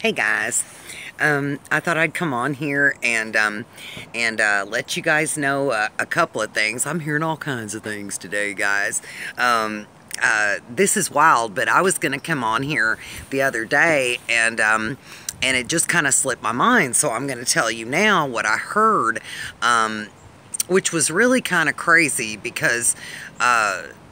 Hey guys, I thought I'd come on here and let you guys know a couple of things. I'm hearing all kinds of things today, guys. This is wild, but I was gonna come on here the other day and it just kind of slipped my mind. So I'm gonna tell you now what I heard, which was really kind of crazy because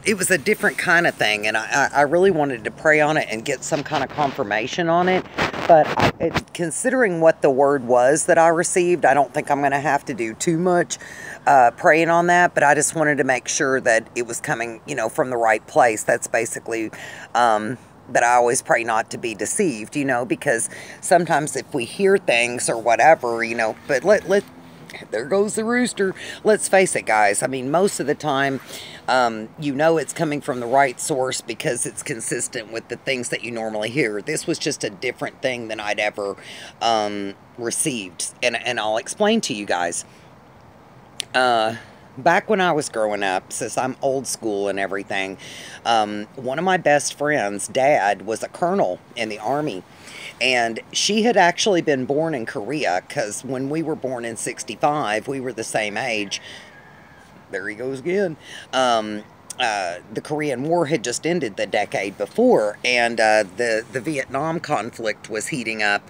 it was a different kind of thing, and I really wanted to pray on it and get some kind of confirmation on it. But considering what the word was that I received, I don't think I'm going to have to do too much praying on that. But I just wanted to make sure that it was coming, from the right place. That's basically that I always pray not to be deceived, because sometimes if we hear things or whatever, but there goes the rooster. Let's face it, guys. I mean, most of the time, it's coming from the right source because it's consistent with the things that you normally hear. This was just a different thing than I'd ever received. And I'll explain to you guys. Back when I was growing up, since I'm old school and everything, one of my best friends' dad was a colonel in the Army. And she had actually been born in Korea, because when we were born in 65, we were the same age. There he goes again. The Korean War had just ended the decade before, and the Vietnam conflict was heating up,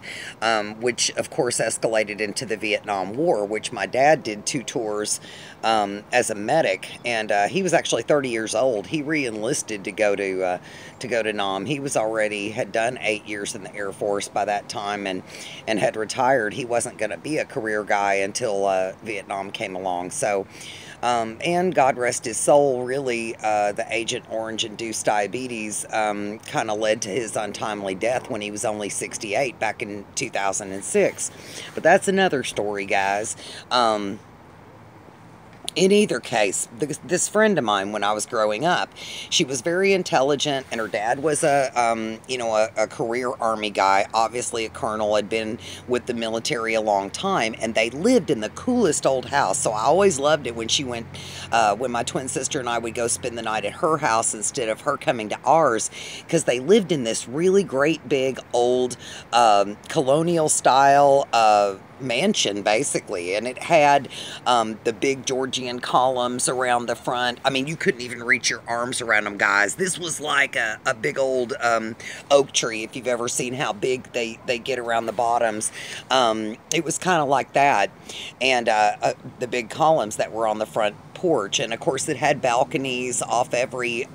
which of course escalated into the Vietnam War, which my dad did 2 tours as a medic, and he was actually 30 years old. He re-enlisted to go to Nam. He was had done 8 years in the Air Force by that time, and had retired. He wasn't going to be a career guy until Vietnam came along. So. And God rest his soul, really, the Agent Orange-induced diabetes kind of led to his untimely death when he was only 68 back in 2006. But that's another story, guys. In either case, this friend of mine, when I was growing up, she was very intelligent, and her dad was a career Army guy, obviously a colonel, had been with the military a long time, and they lived in the coolest old house. So I always loved it when she went, when my twin sister and I would go spend the night at her house instead of her coming to ours, because they lived in this really great big old colonial style mansion, basically, and it had the big Georgian columns around the front. I mean, you couldn't even reach your arms around them, guys. This was like a big old oak tree, if you've ever seen how big they get around the bottoms. It was kind of like that, and the big columns that were on the front porch, and of course it had balconies off every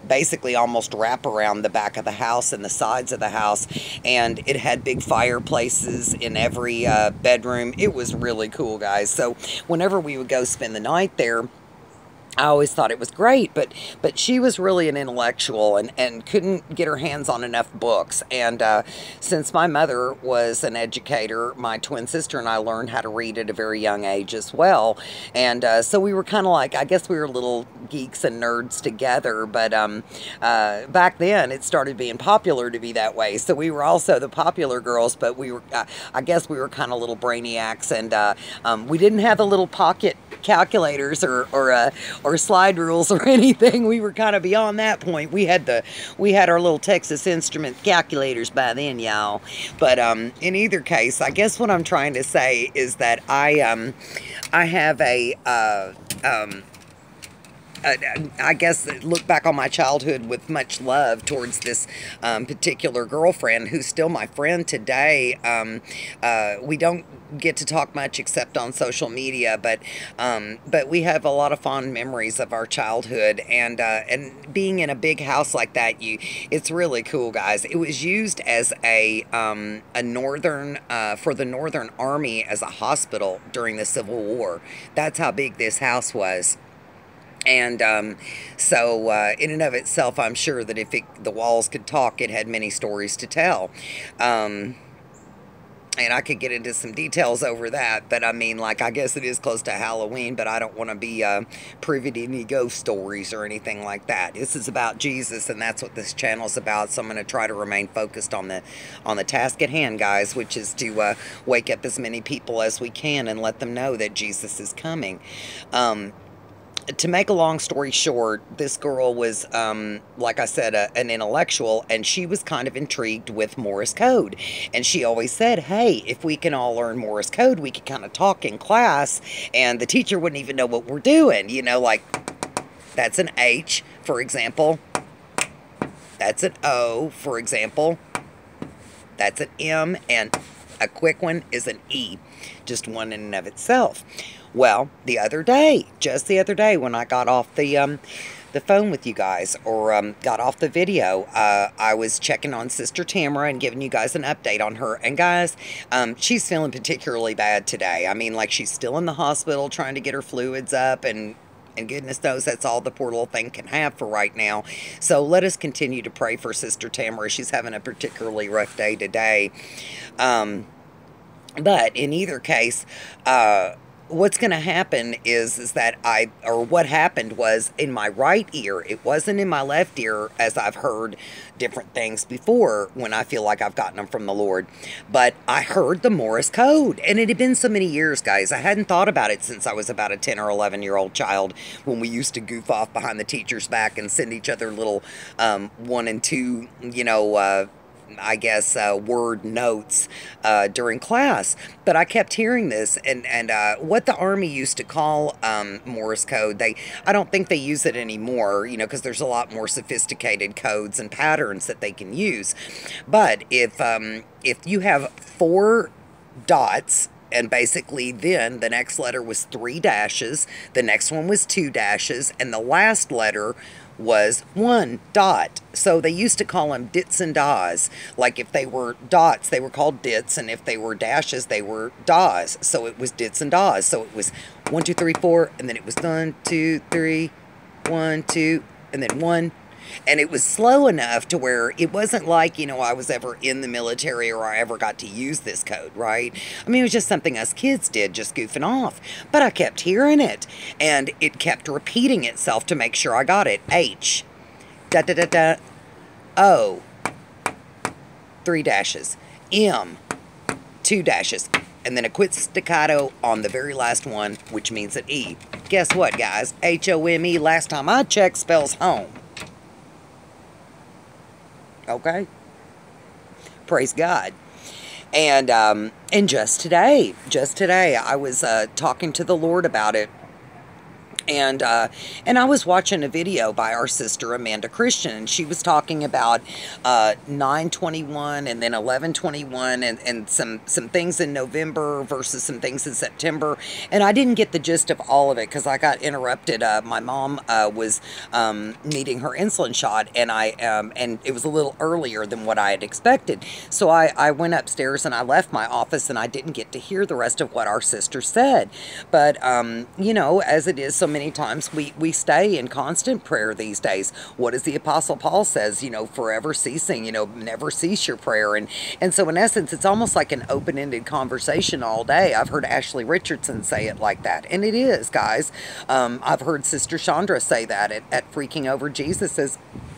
basically almost wrap around the back of the house and the sides of the house, and it had big fireplaces in every bedroom. It was really cool, guys. So whenever we would go spend the night there, I always thought it was great, but she was really an intellectual and couldn't get her hands on enough books. And since my mother was an educator, my twin sister and I learned how to read at a very young age as well. And so we were kind of like, I guess we were little geeks and nerds together. But back then, it started being popular to be that way. So we were also the popular girls, but we were, I guess we were kind of little brainiacs. And we didn't have the little pocket calculators or slide rules or anything. We were kind of beyond that point. We had our little Texas Instrument calculators by then, y'all. But in either case, I guess what I'm trying to say is that I have I guess look back on my childhood with much love towards this particular girlfriend who's still my friend today. We don't get to talk much except on social media, but we have a lot of fond memories of our childhood, and being in a big house like that, it's really cool, guys. It was used as a northern for the Northern Army as a hospital during the Civil War. That's how big this house was. And so in and of itself, I'm sure that if the walls could talk, it had many stories to tell. And I could get into some details over that, but I mean, like, I guess it is close to Halloween, but I don't want to be privy to any ghost stories or anything like that. This is about Jesus, and that's what this channel is about. So I'm going to try to remain focused on the task at hand, guys, which is to wake up as many people as we can and let them know that Jesus is coming. to make a long story short, this girl was, like I said, an intellectual, and she was kind of intrigued with Morse code. And she always said, hey, if we can all learn Morse code, we could kind of talk in class, and the teacher wouldn't even know what we're doing. You know, like, that's an H, for example. That's an O, for example. That's an M, and a quick one is an E, just one in and of itself. Well, just the other day, when I got off the phone with you guys, or got off the video, I was checking on Sister Tamara and giving you guys an update on her. And guys, she's feeling particularly bad today. I mean, like, she's still in the hospital trying to get her fluids up, and goodness knows that's all the poor little thing can have for right now. So let us continue to pray for Sister Tamara. She's having a particularly rough day today. But in either case, what's going to happen is that what happened was, in my right ear, it wasn't in my left ear, as I've heard different things before when I feel like I've gotten them from the Lord, but I heard the Morse code. And it had been so many years, guys. I hadn't thought about it since I was about a 10 or 11-year-old child, when we used to goof off behind the teacher's back and send each other little 1 and 2, you know, I guess, word notes during class. But I kept hearing this, and what the Army used to call Morse code, I don't think they use it anymore, you know, because there's a lot more sophisticated codes and patterns that they can use. But if you have 4 dots, and basically then the next letter was 3 dashes, the next one was 2 dashes, and the last letter was 1 dot. So they used to call them dits and das. Like, if they were dots, they were called dits, and if they were dashes, they were das. So it was dits and das. So it was 1, 2, 3, 4, and then it was 1, 2, 3, 1, 2, and then 1. And it was slow enough to where it wasn't like, you know, I was ever in the military or I ever got to use this code, right? I mean, it was just something us kids did, just goofing off. But I kept hearing it, and it kept repeating itself to make sure I got it. H, da da da da, O, 3 dashes, M, 2 dashes, and then a quick staccato on the very last one, which means an E. Guess what, guys? H-O-M-E, last time I checked, spells home. Okay, praise God. And just today, I was talking to the Lord about it. And I was watching a video by our sister Amanda Christian, and she was talking about 9/21 and then 11/21 and some things in November versus some things in September. And I didn't get the gist of all of it because I got interrupted. My mom was needing her insulin shot, and and it was a little earlier than what I had expected. So I went upstairs and I left my office, and I didn't get to hear the rest of what our sister said. But you know, as it is so many times, we stay in constant prayer these days. What does the Apostle Paul says? You know, forever ceasing, you know, never cease your prayer. And so in essence, it's almost like an open-ended conversation all day. I've heard Ashley Richardson say it like that. And it is, guys. I've heard Sister Chandra say that at Freaking Over Jesus,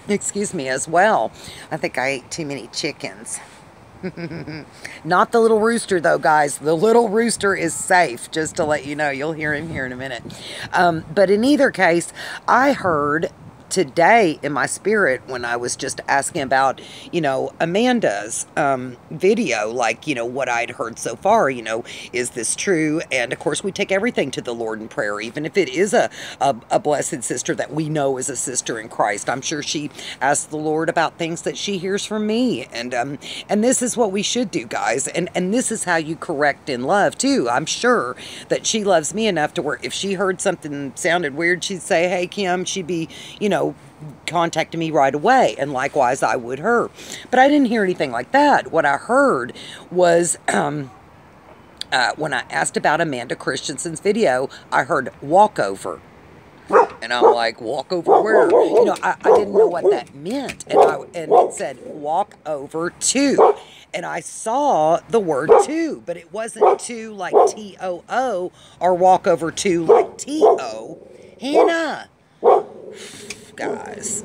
excuse me, as well. I think I ate too many chickens. Not the little rooster, though, guys. The little rooster is safe, just to let you know. You'll hear him here in a minute. But in either case, I heard today in my spirit when I was just asking about, you know, Amanda's video, like, you know, what I'd heard so far, you know, is this true? And of course, we take everything to the Lord in prayer, even if it is a blessed sister that we know is a sister in Christ. I'm sure she asks the Lord about things that she hears from me. And this is what we should do, guys. And this is how you correct in love, too. I'm sure that she loves me enough to where if she heard something sounded weird, she'd say, hey, Kim, she'd be, you know, contacting me right away, and likewise I would her. But I didn't hear anything like that. What I heard was when I asked about Amanda Christensen's video, I heard walkover. And I'm like, walk over where? You know, I didn't know what that meant. And it said walk over to. And I saw the word to, but it wasn't to like T-O-O or walk over to like T-O. Hannah. Guys.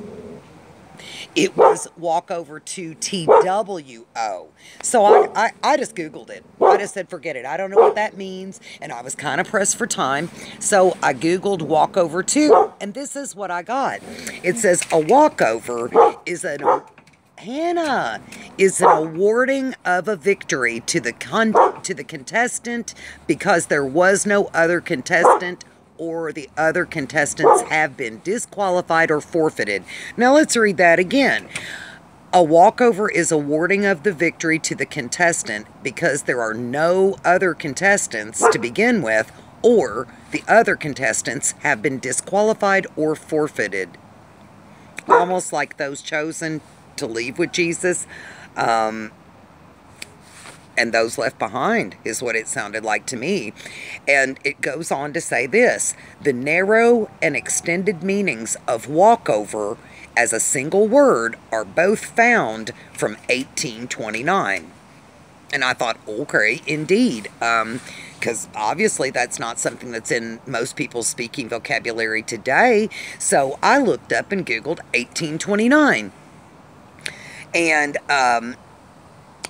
it was walk over to TWO. So I just Googled it. I just said, forget it. I don't know what that means. And I was kind of pressed for time. So I Googled walk over to, and this is what I got. It says a walkover is an Hannah is an awarding of a victory to the contestant because there was no other contestant or the other contestants have been disqualified or forfeited. Now let's read that again. A walkover is awarding of the victory to the contestant because there are no other contestants to begin with, or the other contestants have been disqualified or forfeited. Almost like those chosen to leave with Jesus, and those left behind is what it sounded like to me. And it goes on to say this: the narrow and extended meanings of walkover as a single word are both found from 1829. And I thought, okay, indeed, because obviously that's not something that's in most people's speaking vocabulary today. So I looked up and Googled 1829. And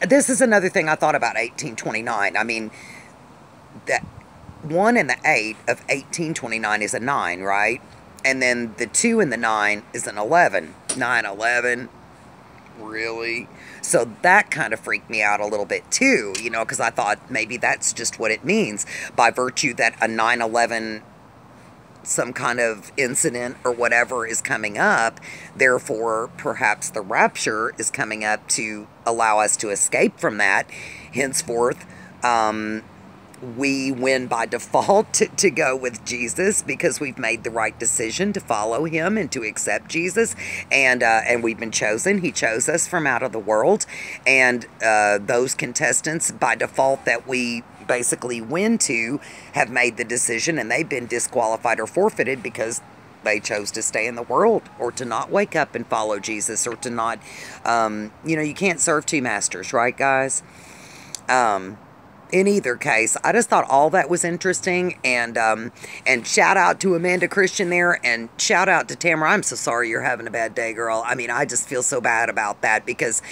this is another thing I thought about 1829. I mean, the 1 and the 8 of 1829 is a 9, right? And then the 2 and the 9 is an 11. 9/11. Really? So that kind of freaked me out a little bit too, you know, because I thought maybe that's just what it means by virtue that a 9/11, some kind of incident or whatever is coming up. Therefore, perhaps the rapture is coming up to allow us to escape from that. Henceforth, we win by default to go with Jesus because we've made the right decision to follow him and to accept Jesus, and we've been chosen. He chose us from out of the world, and those contestants by default that we basically win to have made the decision, and they've been disqualified or forfeited because they chose to stay in the world or to not wake up and follow Jesus, or to not, you know, you can't serve two masters, right, guys? In either case, I just thought all that was interesting, and shout out to Amanda Christian there, and shout out to Tamara. I'm so sorry you're having a bad day, girl. I mean, I just feel so bad about that because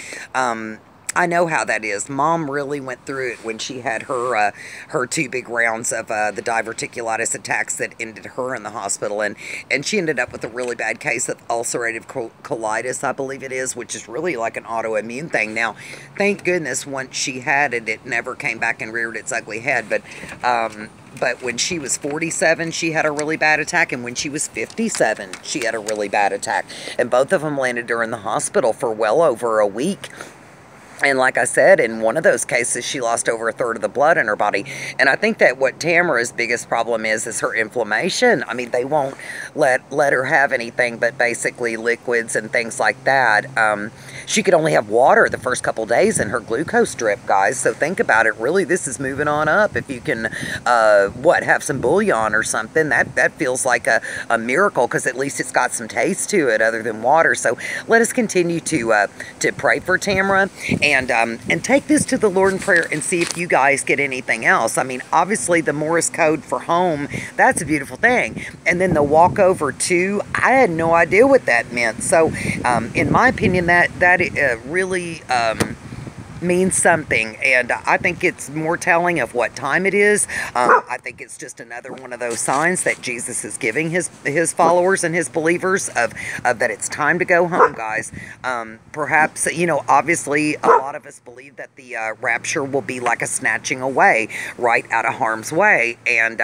I know how that is. Mom really went through it when she had her her 2 big rounds of the diverticulitis attacks that ended her in the hospital, and she ended up with a really bad case of ulcerative colitis, I believe it is, which is really like an autoimmune thing. Now, thank goodness once she had it, it never came back and reared its ugly head, but when she was 47, she had a really bad attack, and when she was 57, she had a really bad attack, and both of them landed her in the hospital for well over a week. And like I said, in one of those cases, she lost over 1/3 of the blood in her body. And I think that what Tamara's biggest problem is her inflammation. I mean, they won't let her have anything but basically liquids and things like that. She could only have water the first couple days in her glucose drip, guys. So think about it. Really, this is moving on up. If you can, have some bouillon or something, that feels like a miracle, because at least it's got some taste to it other than water. So let us continue to pray for Tamara. And take this to the Lord in prayer and see if you guys get anything else. I mean, obviously the Morse code for home, that's a beautiful thing. And then the walkover to, I had no idea what that meant. So in my opinion, that really means something, and I think it's more telling of what time it is. I think it's just another one of those signs that Jesus is giving his followers and his believers of that it's time to go home, guys. Perhaps, you know, obviously a lot of us believe that the rapture will be like a snatching away right out of harm's way, and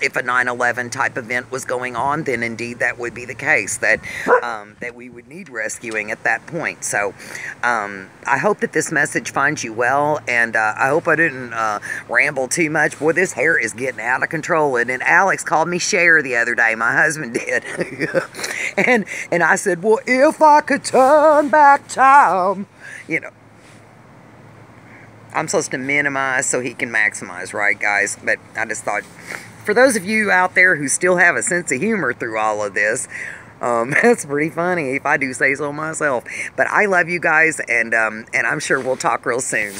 if a 9/11 type event was going on, then indeed that would be the case, that we would need rescuing at that point. So I hope that this message finds you well, and I hope I didn't ramble too much. Boy, this hair is getting out of control. And then Alex called me Cher the other day. My husband did. and I said, well, if I could turn back time, you know. I'm supposed to minimize so he can maximize, right, guys? But I just thought, for those of you out there who still have a sense of humor through all of this, that's pretty funny, if I do say so myself. But I love you guys, and I'm sure we'll talk real soon.